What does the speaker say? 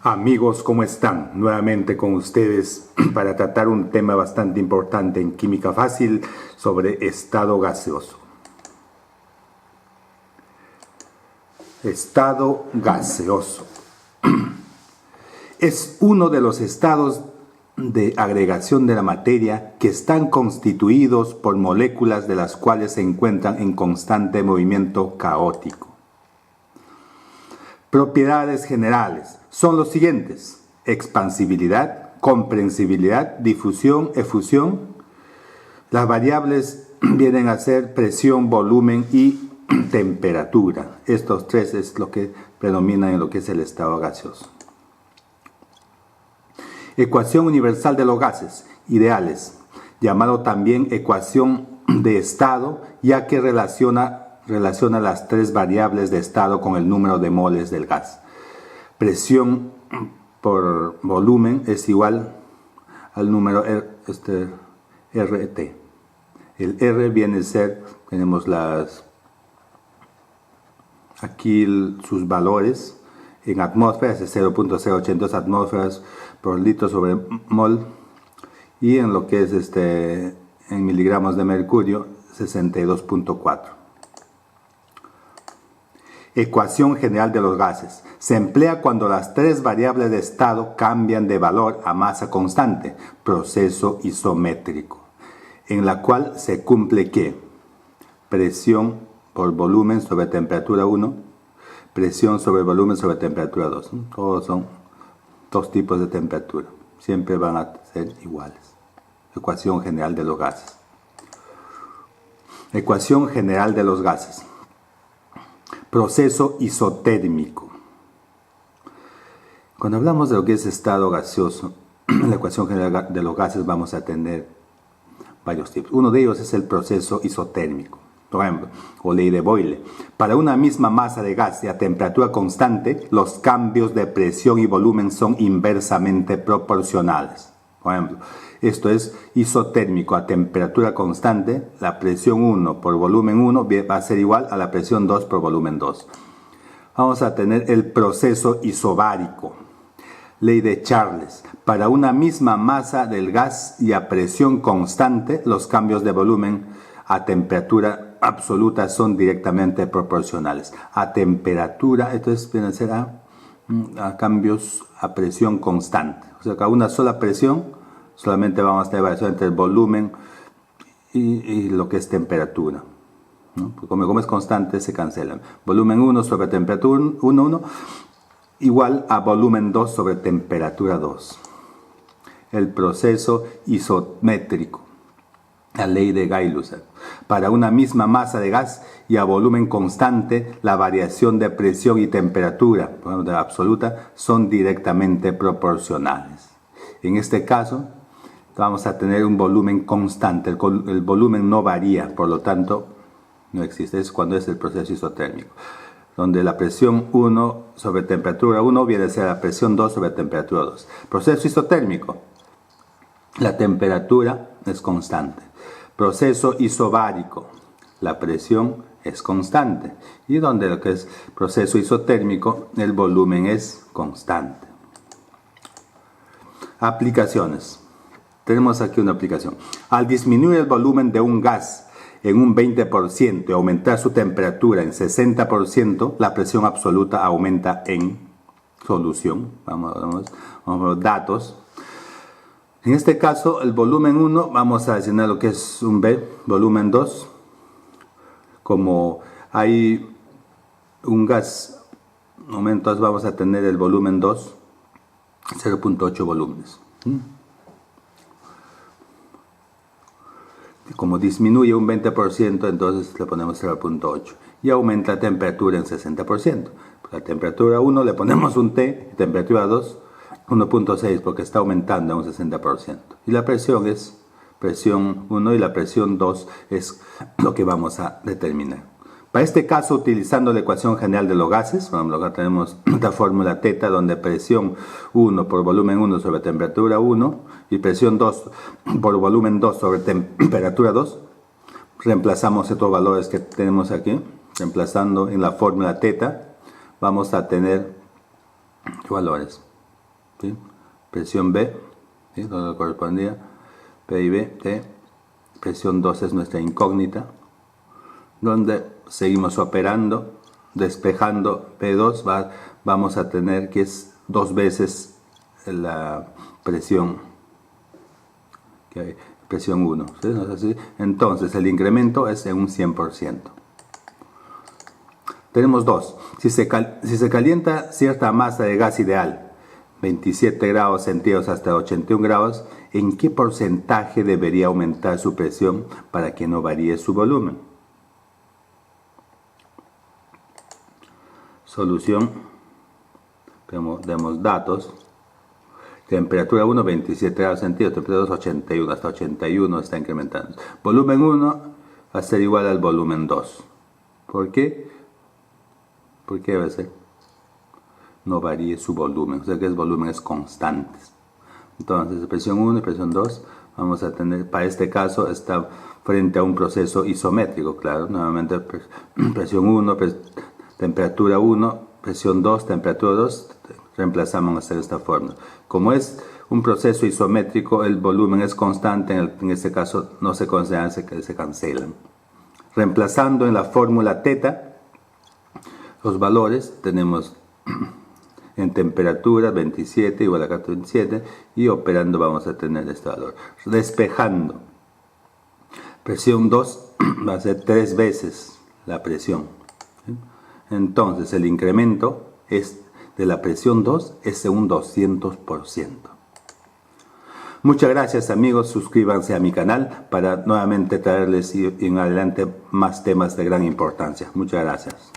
Amigos, ¿cómo están? Nuevamente con ustedes para tratar un tema bastante importante en química fácil sobre estado gaseoso. Estado gaseoso. Es uno de los estados de agregación de la materia que están constituidos por moléculas de las cuales se encuentran en constante movimiento caótico. Propiedades generales son los siguientes: expansibilidad, comprensibilidad, difusión, efusión. Las variables vienen a ser presión, volumen y temperatura. Estos tres es lo que predomina en lo que es el estado gaseoso. Ecuación universal de los gases ideales, llamado también ecuación de estado, ya que relaciona las tres variables de estado con el número de moles del gas. Presión por volumen es igual al número RT. El R viene a ser, tenemos aquí sus valores en atmósferas, es 0.082 atmósferas por litro sobre mol, y en lo que es en miligramos de mercurio, 62.4. Ecuación general de los gases. Se emplea cuando las tres variables de estado cambian de valor a masa constante, proceso isométrico, en la cual se cumple que presión por volumen sobre temperatura 1, presión sobre volumen sobre temperatura 2. Todos son dos tipos de temperatura. Siempre van a ser iguales. Ecuación general de los gases. Ecuación general de los gases. Proceso isotérmico. Cuando hablamos de lo que es estado gaseoso, en la ecuación general de los gases vamos a tener varios tipos. Uno de ellos es el proceso isotérmico, por ejemplo, o ley de Boyle. Para una misma masa de gas a temperatura constante, los cambios de presión y volumen son inversamente proporcionales. Por ejemplo, esto es isotérmico. A temperatura constante, la presión 1 por volumen 1 va a ser igual a la presión 2 por volumen 2. Vamos a tener el proceso isobárico. Ley de Charles. Para una misma masa del gas y a presión constante, los cambios de volumen a temperatura absoluta son directamente proporcionales. A temperatura, entonces viene a ser a cambios a presión constante. O sea que a una sola presión solamente vamos a tener variación entre el volumen y lo que es temperatura, ¿no? Porque como es constante, se cancelan. Volumen 1 sobre temperatura 1 igual a volumen 2 sobre temperatura 2. El proceso isométrico. La ley de Gay-Lussac. Para una misma masa de gas y a volumen constante, la variación de presión y temperatura, por ejemplo, de absoluta, son directamente proporcionales. En este caso, vamos a tener un volumen constante. El volumen no varía, por lo tanto, no existe. Es cuando es el proceso isotérmico, donde la presión 1 sobre temperatura 1 viene a ser la presión 2 sobre temperatura 2. Proceso isotérmico. La temperatura es constante. Proceso isobárico. La presión es constante. Y donde lo que es proceso isotérmico, el volumen es constante. Aplicaciones. Tenemos aquí una aplicación. Al disminuir el volumen de un gas en un 20% y aumentar su temperatura en 60%, la presión absoluta aumenta en solución. Vamos a ver datos. En este caso, el volumen 1, vamos a designar lo que es un B, volumen 2. Como hay un gas, momentos vamos a tener el volumen 2, 0.8 volúmenes. Como disminuye un 20%, entonces le ponemos 0.8 y aumenta la temperatura en 60%. La temperatura 1 le ponemos un T, temperatura 2, 1.6 porque está aumentando en un 60%. Y la presión es presión 1 y la presión 2 es lo que vamos a determinar. Para este caso, utilizando la ecuación general de los gases, por ejemplo, acá tenemos esta fórmula teta donde presión 1 por volumen 1 sobre temperatura 1 y presión 2 por volumen 2 sobre temperatura 2. Reemplazamos estos valores que tenemos aquí, reemplazando en la fórmula teta, vamos a tener ¿qué valores? ¿sí? Presión B, ¿sí? Donde correspondía P y B, T. Presión 2 es nuestra incógnita, donde seguimos operando, despejando P2, vamos a tener que es 2 veces la presión que hay, presión 1, ¿sí? ¿No es así? Entonces el incremento es en un 100%. Tenemos dos. Si se calienta cierta masa de gas ideal, 27 grados centígrados hasta 81 grados, ¿en qué porcentaje debería aumentar su presión para que no varíe su volumen? Solución. Demos datos. Temperatura 1, 27 grados centígrados. Temperatura 2, 81. Hasta 81 está incrementando. Volumen 1 va a ser igual al volumen 2. ¿Por qué? ¿Por qué debe ser? No varíe su volumen. O sea que es volúmenes constantes. Entonces, presión 1 y presión 2 vamos a tener, para este caso, está frente a un proceso isométrico, claro. Nuevamente, presión 1, temperatura 1, presión 2, temperatura 2, reemplazamos de esta forma. Como es un proceso isométrico, el volumen es constante, en este caso no se consideran, se cancelan. Reemplazando en la fórmula teta, los valores tenemos en temperatura 27 igual a 27 y operando vamos a tener este valor. Despejando, presión 2 va a ser 3 veces la presión. Entonces el incremento es de la presión 2 es un 200%. Muchas gracias amigos, suscríbanse a mi canal para nuevamente traerles en adelante más temas de gran importancia. Muchas gracias.